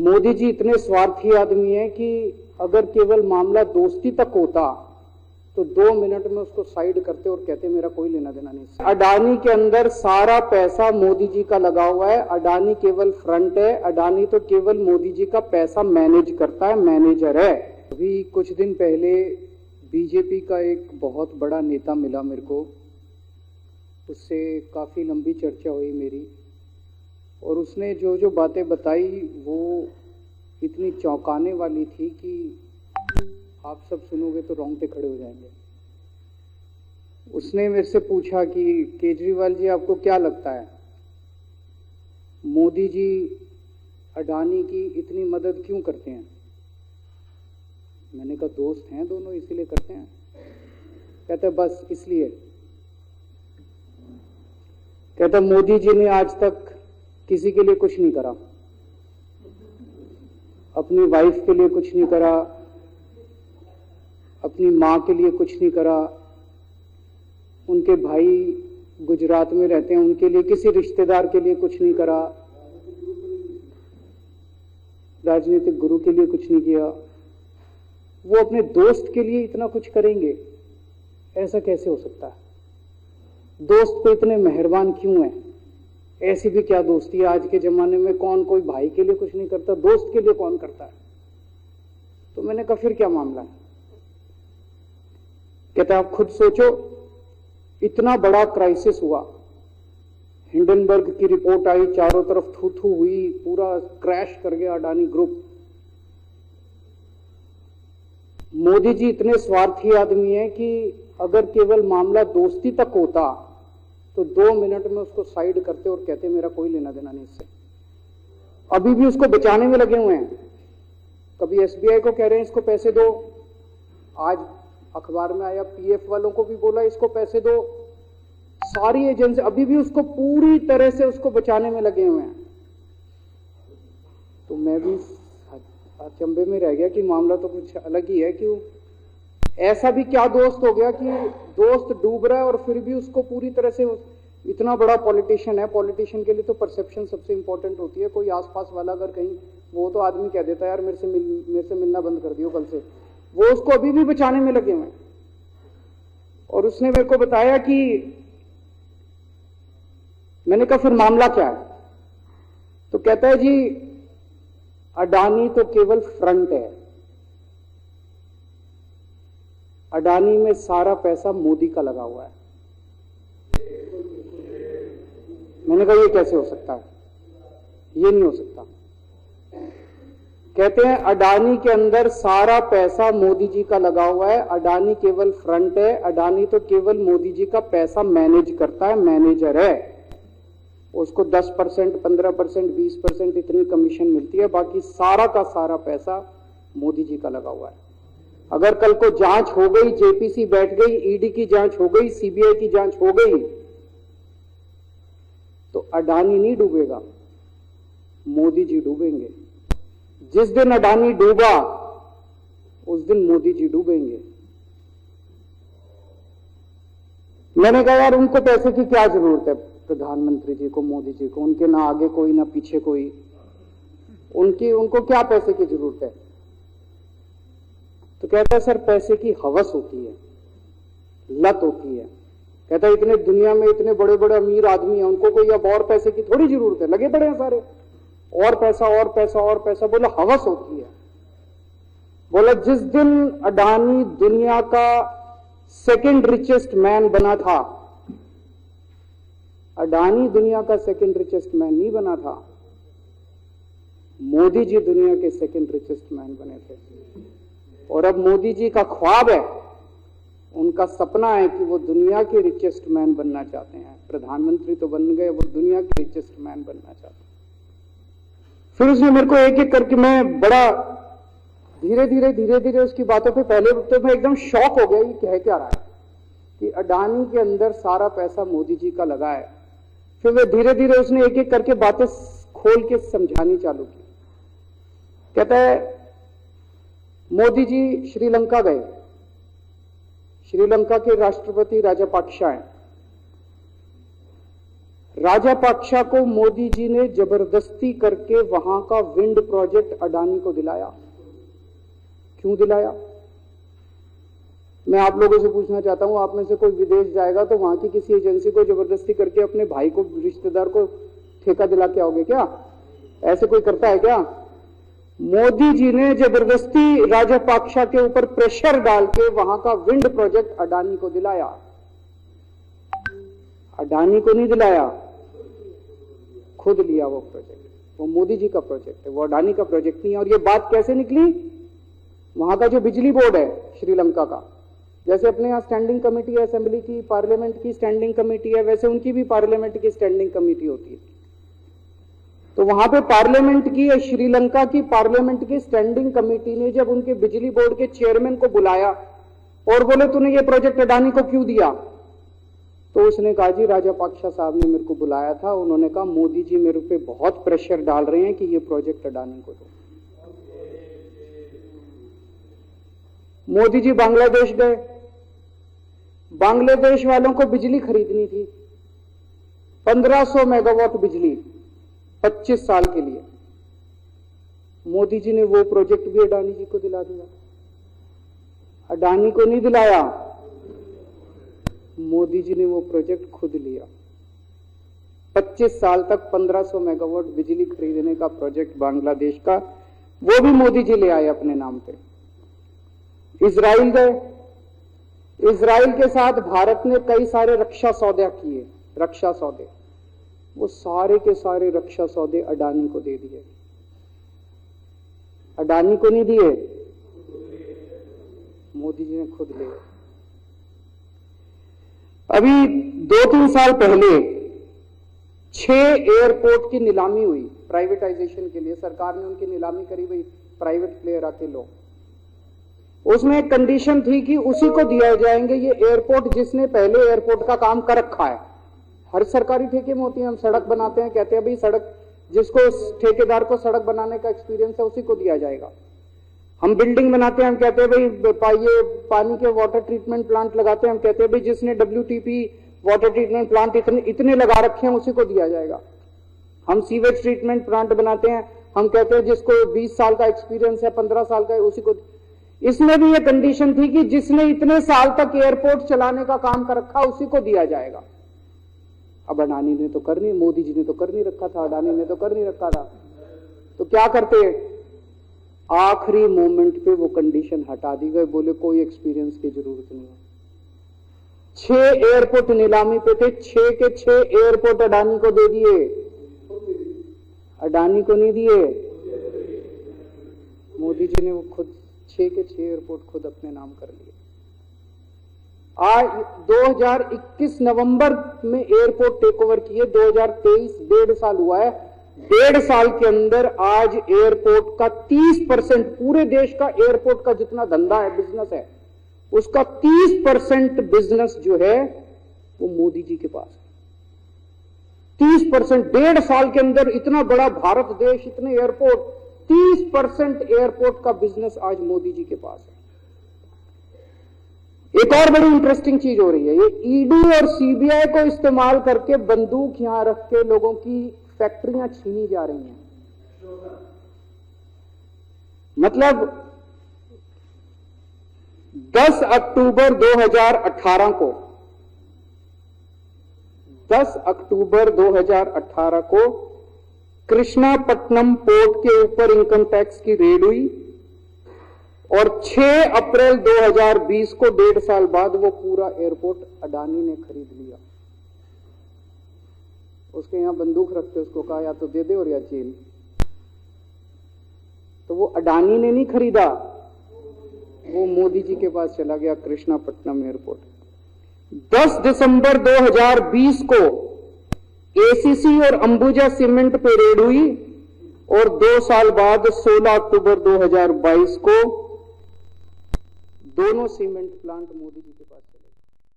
मोदी जी इतने स्वार्थी आदमी हैं कि अगर केवल मामला दोस्ती तक होता तो 2 मिनट में उसको साइड करते और कहते मेरा कोई लेना देना नहीं। अडानी के अंदर सारा पैसा मोदी जी का लगा हुआ है। अडानी केवल फ्रंट है। अडानी तो केवल मोदी जी का पैसा मैनेज करता है, मैनेजर है। अभी कुछ दिन पहले बीजेपी का एक बहुत बड़ा नेता मिला मेरे को, उससे काफी लंबी चर्चा हुई मेरी, और उसने जो जो बातें बताई वो इतनी चौंकाने वाली थी कि आप सब सुनोगे तो रोंगटे खड़े हो जाएंगे। उसने मेरे से पूछा कि केजरीवाल जी आपको क्या लगता है, मोदी जी अडानी की इतनी मदद क्यों करते हैं? मैंने कहा दोस्त हैं दोनों इसीलिए करते हैं। कहते बस इसलिए। कहता मोदी जी ने आज तक किसी के लिए कुछ नहीं करा, अपनी वाइफ के लिए कुछ नहीं करा, अपनी मां के लिए कुछ नहीं करा, उनके भाई गुजरात में रहते हैं उनके लिए, किसी रिश्तेदार के लिए कुछ नहीं करा, राजनीतिक गुरु के लिए कुछ नहीं किया। वो अपने दोस्त के लिए इतना कुछ करेंगे, ऐसा कैसे हो सकता है? दोस्त को इतने मेहरबान क्यों है? ऐसी भी क्या दोस्ती है? आज के जमाने में कौन कोई भाई के लिए कुछ नहीं करता, दोस्त के लिए कौन करता है? तो मैंने कहा फिर क्या मामला है? कहता आप खुद सोचो, इतना बड़ा क्राइसिस हुआ, हिंडनबर्ग की रिपोर्ट आई, चारों तरफ थू थू हुई, पूरा क्रैश कर गया अडानी ग्रुप। मोदी जी इतने स्वार्थी आदमी हैं कि अगर केवल मामला दोस्ती तक होता तो 2 मिनट में उसको साइड करते और कहते मेरा कोई लेना देना नहीं इससे। अभी भी उसको बचाने में लगे हुए हैं। कभी एसबीआई को कह रहे हैं इसको पैसे दो, आज अखबार में आया पीएफ वालों को भी बोला इसको पैसे दो। सारी एजेंसी अभी भी उसको पूरी तरह से उसको बचाने में लगे हुए हैं। तो मैं भी अचंभे में रह गया कि मामला तो कुछ अलग ही है। क्यों ऐसा भी क्या दोस्त हो गया कि दोस्त डूब रहा है और फिर भी उसको पूरी तरह से, इतना बड़ा पॉलिटिशियन है, पॉलिटिशियन के लिए तो परसेप्शन सबसे इंपॉर्टेंट होती है। कोई आसपास वाला अगर कहीं, वो तो आदमी कह देता है यार मेरे से मिलना बंद कर दियो कल से, वो उसको अभी भी बचाने में लगे हुए। और उसने मेरे को बताया कि, मैंने कहा फिर मामला क्या है? तो कहता है जी अडानी तो केवल फ्रंट है, अडानी में सारा पैसा मोदी का लगा हुआ है। मैंने कहा ये कैसे हो सकता है? ये नहीं हो सकता। कहते हैं अडानी के अंदर सारा पैसा मोदी जी का लगा हुआ है। अडानी केवल फ्रंट है। अडानी तो केवल मोदी जी का पैसा मैनेज करता है, मैनेजर है। उसको 10%, 15%, 20% इतनी कमीशन मिलती है, बाकी सारा का सारा पैसा मोदी जी का लगा हुआ है। अगर कल को जांच हो गई, जेपीसी बैठ गई, ईडी की जांच हो गई, सीबीआई की जांच हो गई, तो अडानी नहीं डूबेगा, मोदी जी डूबेंगे। जिस दिन अडानी डूबा उस दिन मोदी जी डूबेंगे। मैंने कहा यार उनको पैसे की क्या जरूरत है? प्रधानमंत्री जी को, मोदी जी को, उनके ना आगे कोई ना पीछे कोई, उनको क्या पैसे की जरूरत है? तो कहता है सर पैसे की हवस होती है, लत होती है। कहता है इतने दुनिया में इतने बड़े बड़े अमीर आदमी हैं, उनको कोई अब और पैसे की थोड़ी जरूरत है, लगे पड़े हैं सारे, और पैसा और पैसा और पैसा। बोला हवस होती है। बोला जिस दिन अडानी दुनिया का सेकंड रिचेस्ट मैन बना था, अडानी दुनिया का सेकंड रिचेस्ट मैन नहीं बना था, मोदी जी दुनिया के सेकंड रिचेस्ट मैन बने थे। और अब मोदी जी का ख्वाब है, उनका सपना है कि वो दुनिया के रिचेस्ट मैन बनना चाहते हैं। प्रधानमंत्री तो बन गए, वो दुनिया के रिचेस्ट मैन बनना चाहते हैं। फिर उसने मेरे को एक एक करके, मैं बड़ा धीरे धीरे उसकी बातों पे, पहले तो मैं एकदम शॉक हो गया ये कह क्या रहा है कि अडानी के अंदर सारा पैसा मोदी जी का लगा है। फिर वे धीरे धीरे उसने एक एक करके बातें खोल के समझानी चालू की। कहता है मोदी जी श्रीलंका गए, श्रीलंका के राष्ट्रपति राजापाक्सा हैं, राजापाक्षा को मोदी जी ने जबरदस्ती करके वहां का विंड प्रोजेक्ट अडानी को दिलाया। क्यों दिलाया? मैं आप लोगों से पूछना चाहता हूं, आप में से कोई विदेश जाएगा तो वहां की किसी एजेंसी को जबरदस्ती करके अपने भाई को, रिश्तेदार को ठेका दिला के आओगे क्या? ऐसे कोई करता है क्या? मोदी जी ने जबरदस्ती राजापाक्षा के ऊपर प्रेशर डाल के वहां का विंड प्रोजेक्ट अडानी को दिलाया। अडानी को नहीं दिलाया, खुद लिया वो प्रोजेक्ट। वो मोदी जी का प्रोजेक्ट है, वो अडानी का प्रोजेक्ट नहीं है। और ये बात कैसे निकली? वहां का जो बिजली बोर्ड है श्रीलंका का, जैसे अपने यहां स्टैंडिंग कमेटी है असेंबली की, पार्लियामेंट की स्टैंडिंग कमेटी है, वैसे उनकी भी पार्लियामेंट की स्टैंडिंग कमेटी होती है। तो वहां पे पार्लियामेंट की, श्रीलंका की पार्लियामेंट की स्टैंडिंग कमेटी ने जब उनके बिजली बोर्ड के चेयरमैन को बुलाया और बोले तूने ये प्रोजेक्ट अडानी को क्यों दिया, तो उसने कहा जी राजापाक्षा साहब ने मेरे को बुलाया था, उन्होंने कहा मोदी जी मेरे पे बहुत प्रेशर डाल रहे हैं कि ये प्रोजेक्ट अडानी को दो। मोदी जी बांग्लादेश गए, बांग्लादेश वालों को बिजली खरीदनी थी, 1500 मेगावाट बिजली 25 साल के लिए। मोदी जी ने वो प्रोजेक्ट भी अडानी जी को दिला दिया। अडानी को नहीं दिलाया, मोदी जी ने वो प्रोजेक्ट खुद लिया। 25 साल तक 1500 मेगावाट बिजली खरीदने का प्रोजेक्ट बांग्लादेश का, वो भी मोदी जी ले आए अपने नाम पे। इजराइल गए, इजराइल के साथ भारत ने कई सारे रक्षा सौदे किए, रक्षा सौदे, वो सारे के सारे रक्षा सौदे अडानी को दे दिए। अडानी को नहीं दिए, मोदी जी ने खुद लिए। अभी 2-3 साल पहले 6 एयरपोर्ट की नीलामी हुई प्राइवेटाइजेशन के लिए, सरकार ने उनकी नीलामी करी, भाई प्राइवेट प्लेयर आके लो। उसमें एक कंडीशन थी कि उसी को दिया जाएंगे ये एयरपोर्ट जिसने पहले एयरपोर्ट का काम कर रखा है। हर सरकारी ठेके में होती है, हम सड़क बनाते हैं, कहते हैं भाई सड़क, जिसको ठेकेदार को सड़क बनाने का एक्सपीरियंस है उसी को दिया जाएगा। हम बिल्डिंग बनाते हैं, हम कहते हैं भाई ये पानी के वाटर ट्रीटमेंट प्लांट लगाते हैं, हम कहते हैं भाई जिसने WTP वाटर ट्रीटमेंट प्लांट इतने लगा रखे हैं उसी को दिया जाएगा। हम सीवेज ट्रीटमेंट प्लांट बनाते हैं, हम कहते हैं जिसको 20 साल का एक्सपीरियंस है, 15 साल का है, उसी को। इसमें भी ये कंडीशन थी कि जिसने इतने साल तक एयरपोर्ट चलाने का काम कर रखा उसी को दिया जाएगा। अब अडानी ने तो कर नहीं, मोदी जी ने तो कर नहीं रखा था, अडानी ने तो कर नहीं रखा था, तो क्या करते? आखिरी मोमेंट पे वो कंडीशन हटा दी गई, बोले कोई एक्सपीरियंस की जरूरत नहीं है। 6 एयरपोर्ट नीलामी पे थे, 6 के 6 एयरपोर्ट अडानी को दे दिए, अडानी को नहीं दिए। मोदी जी ने वो खुद 6 के 6 एयरपोर्ट खुद अपने नाम कर लिए। आज 2021 नवंबर में एयरपोर्ट टेक ओवर किए, 2023 1.5 साल हुआ है। 1.5 साल के अंदर आज एयरपोर्ट का 30%, पूरे देश का एयरपोर्ट का जितना धंधा है, बिजनेस है, उसका 30% बिजनेस जो है वो मोदी जी के पास है। 30%, 1.5 साल के अंदर इतना बड़ा भारत देश, इतने एयरपोर्ट, 30% एयरपोर्ट का बिजनेस आज मोदी जी के पास है। एक और बड़ी इंटरेस्टिंग चीज हो रही है, ये ईडी और सीबीआई को इस्तेमाल करके बंदूक यहां रख के लोगों की फैक्ट्रियां छीनी जा रही हैं। मतलब 10 अक्टूबर 2018 को 10 अक्टूबर 2018 को कृष्णापट्टनम पोर्ट के ऊपर इनकम टैक्स की रेड हुई और 6 अप्रैल 2020 को 1.5 साल बाद वो पूरा एयरपोर्ट अडानी ने खरीद लिया। उसके यहां बंदूक रखते, उसको कहा या तो दे दे और या जेल। तो वो अडानी ने नहीं खरीदा, वो मोदी जी के पास चला गया कृष्णापट्टनम एयरपोर्ट। 10 दिसंबर 2020 को एसीसी और अंबुजा सीमेंट पे रेड हुई और 2 साल बाद 16 अक्टूबर 2022 को दोनों सीमेंट प्लांट मोदी जी के पास चले गए।